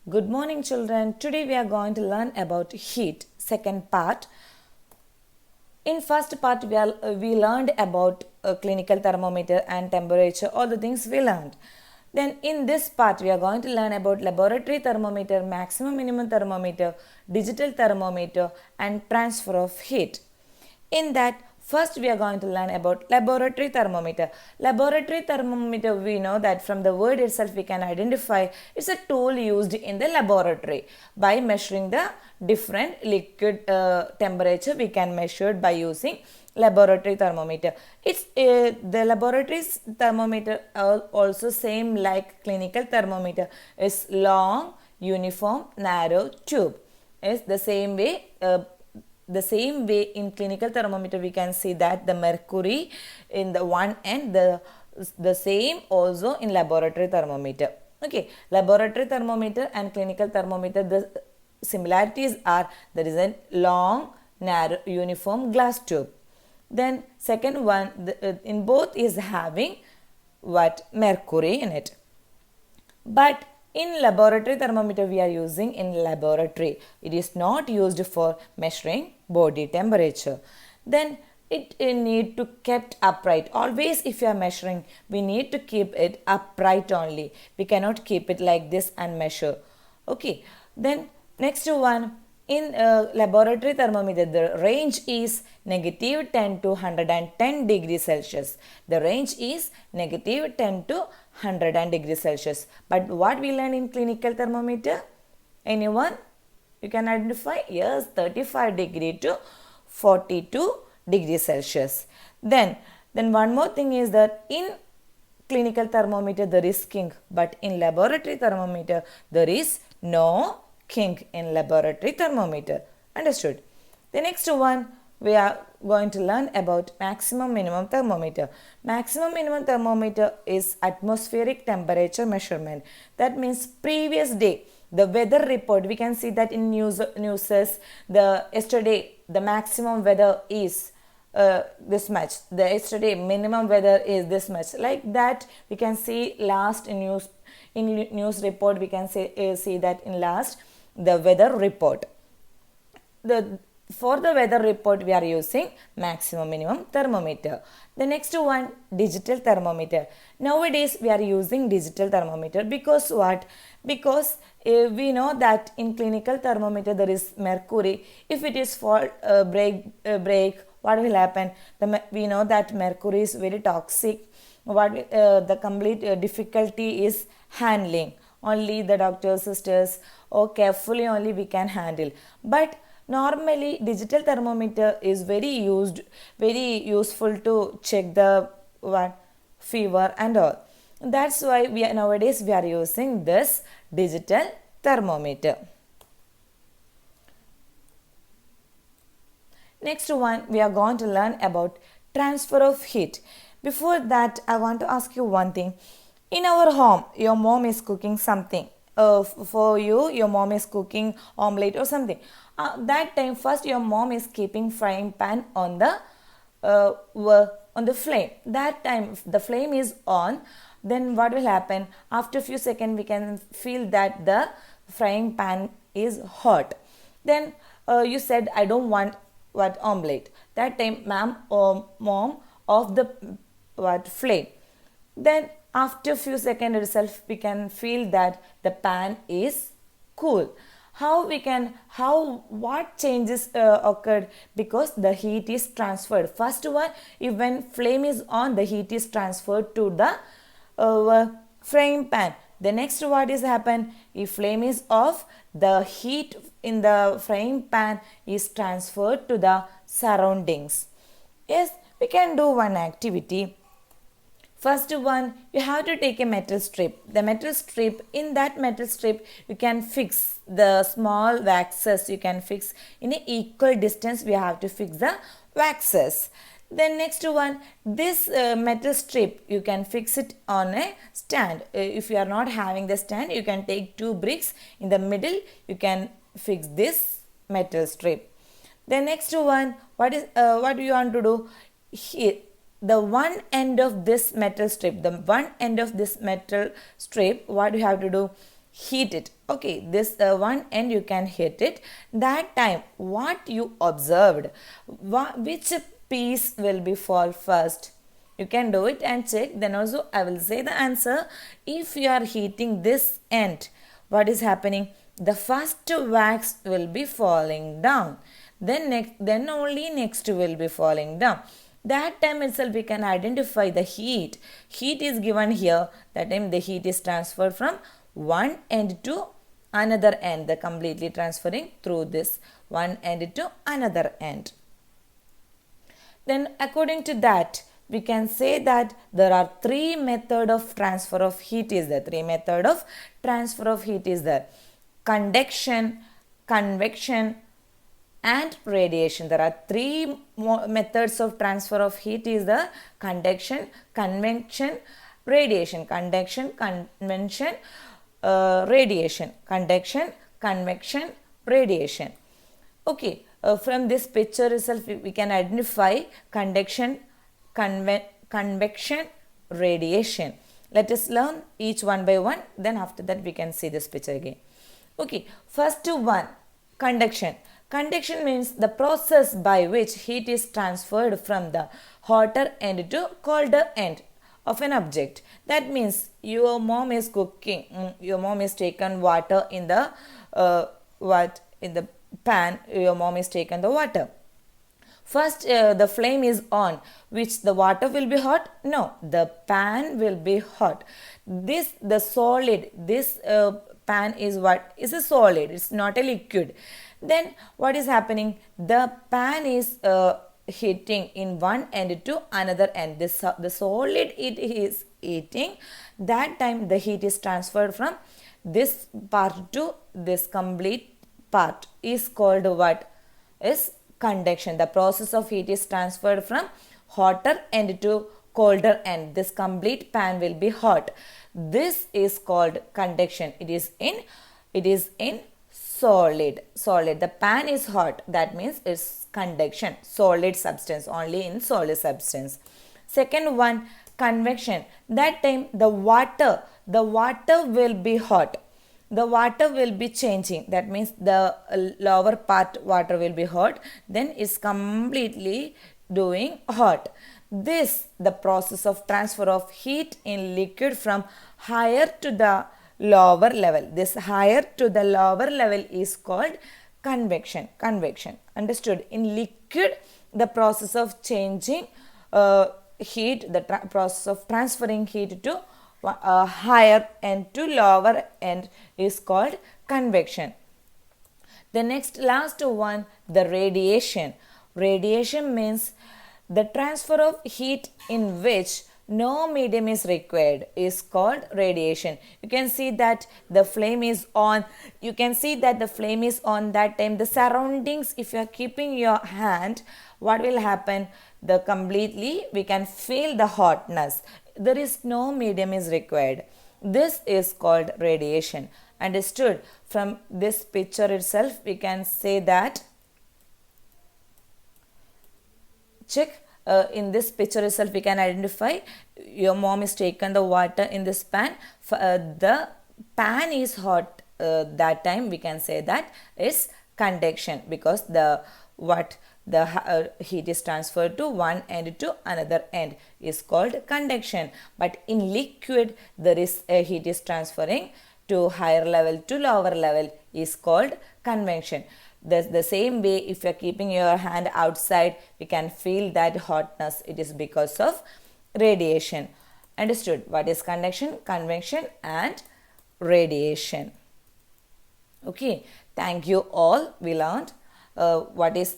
Good morning, children. Today we are going to learn about heat, second part. In first part, we learned about clinical thermometer and temperature, all the things we learned. Then in this part, we are going to learn about laboratory thermometer, maximum minimum thermometer, digital thermometer, and transfer of heat. In that, first we are going to learn about laboratory thermometer. Laboratory thermometer, we know that from the word itself we can identify it's a tool used in the laboratory. By measuring the different liquid temperature, we can measure by using laboratory thermometer. It's the laboratory thermometer also same like clinical thermometer is long, uniform, narrow tube. Is the same way in clinical thermometer we can see that the mercury in the one end, the same also in laboratory thermometer. Okay, laboratory thermometer and clinical thermometer, the similarities are there is a long, narrow, uniform glass tube. Then second one, in both is having what mercury in it. But in laboratory thermometer we are using in laboratory. It is not used for measuring body temperature. Then it need to kept upright. Always if you are measuring, we need to keep it upright only. We cannot keep it like this and measure. Okay. Then next one, in laboratory thermometer, the range is negative 10 to 110 degrees Celsius. The range is negative 10 to 110 degrees Celsius. But what we learn in clinical thermometer? Anyone? You can identify? Yes, 35 degree to 42 degrees Celsius. Then one more thing is that in clinical thermometer there is king, but in laboratory thermometer there is no king in laboratory thermometer. Understood? The next one, we are going to learn about maximum minimum thermometer. Maximum minimum thermometer is atmospheric temperature measurement. That means previous day, the weather report, we can see that in newses, the yesterday the maximum weather is this much. The yesterday minimum weather is this much. Like that, we can see last in news report, we can see that in last the weather report. For the weather report we are using maximum minimum thermometer. The next one, digital thermometer. Nowadays we are using digital thermometer because what? Because we know that in clinical thermometer there is mercury. If it is fault break, what will happen? We know that mercury is very toxic. The complete difficulty is handling. Only the doctors, sisters, or carefully only we can handle. But normally digital thermometer is very useful to check the fever and all. That's why nowadays we are using this digital thermometer. Next one, we are going to learn about transfer of heat. Before that, I want to ask you one thing. In our home, your mom is cooking something. For you, your mom is cooking omelette or something. That time, first your mom is keeping frying pan on the flame. That time, the flame is on. Then what will happen? After a few seconds, we can feel that the frying pan is hot. Then you said, I don't want omelette. That time, mom off the flame. Then after few seconds itself we can feel that the pan is cool. What changes occurred? Because the heat is transferred. First one, if when flame is on, the heat is transferred to the frying pan. The next what is happen? If flame is off, the heat in the frying pan is transferred to the surroundings. Yes, we can do one activity. First one, you have to take a metal strip. The metal strip, in that metal strip, you can fix the small waxes. You can fix in an equal distance. We have to fix the waxes. Then next one, this metal strip, you can fix it on a stand. If you are not having the stand, you can take two bricks. In the middle, you can fix this metal strip. The next one, what do you want to do? Here, the one end of this metal strip, what you have to do? heat it. Okay, this one end you can heat it. That time what you observed, which piece will be fall first? You can do it and check. Then also I will say the answer. If you are heating this end, what is happening? The first wax will be falling down. Then only next will be falling down. That time itself we can identify the heat. Heat is given here. That time the heat is transferred from one end to another end. The completely transferring through this one end to another end. Then according to that, we can say that there are three methods of transfer of heat is there. Three methods of transfer of heat is there. Conduction, convection and radiation. There are three methods of transfer of heat is the conduction, convection, radiation. Conduction, convection, radiation. Conduction, convection, radiation. Okay, from this picture itself we can identify conduction, convection, radiation. Let us learn each one by one. Then after that we can see this picture again. Okay, first one, conduction. Conduction means the process by which heat is transferred from the hotter end to colder end of an object. That means your mom is cooking. Your mom is taken water in the in the pan. Your mom is taken the water. First the flame is on, which the water will be hot? No, the pan will be hot. This pan is what? Is a solid. It's not a liquid. Then what is happening? The pan is heating in one end to another end. The solid it is heating. That time the heat is transferred from this part to this complete part is called what? Is conduction. The process of heat is transferred from hotter end to colder end. This complete pan will be hot. This is called conduction. It is in solid. The pan is hot. That means it's conduction. Solid substance. Only in solid substance. Second one, convection. That time the water will be hot. The water will be changing. That means the lower part water will be hot. Then it's completely doing hot. This the process of transfer of heat in liquid from higher to the lower level. This higher to the lower level is called convection. Understood? In liquid, the process of changing heat, the process of transferring heat to higher end to lower end is called convection. The next last one, the radiation. Radiation means the transfer of heat in which no medium is required is called radiation. You can see that the flame is on. You can see that the flame is on. That time the surroundings, if you are keeping your hand, what will happen? The completely we can feel the hotness. There is no medium is required. This is called radiation. Understood? From this picture itself we can say that, check, in this picture itself we can identify your mom is taken the water in this pan. The pan is hot. That time we can say that is conduction, because the heat is transferred to one end to another end is called conduction. But in liquid there is a heat is transferring to higher level to lower level is called convection. The same way, if you are keeping your hand outside, we can feel that hotness. It is because of radiation. Understood? What is conduction, convection and radiation? Okay. Thank you all. We learned what is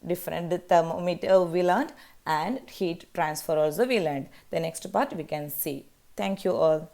different thermometer we learned, and heat transfer also we learned. The next part we can see. Thank you all.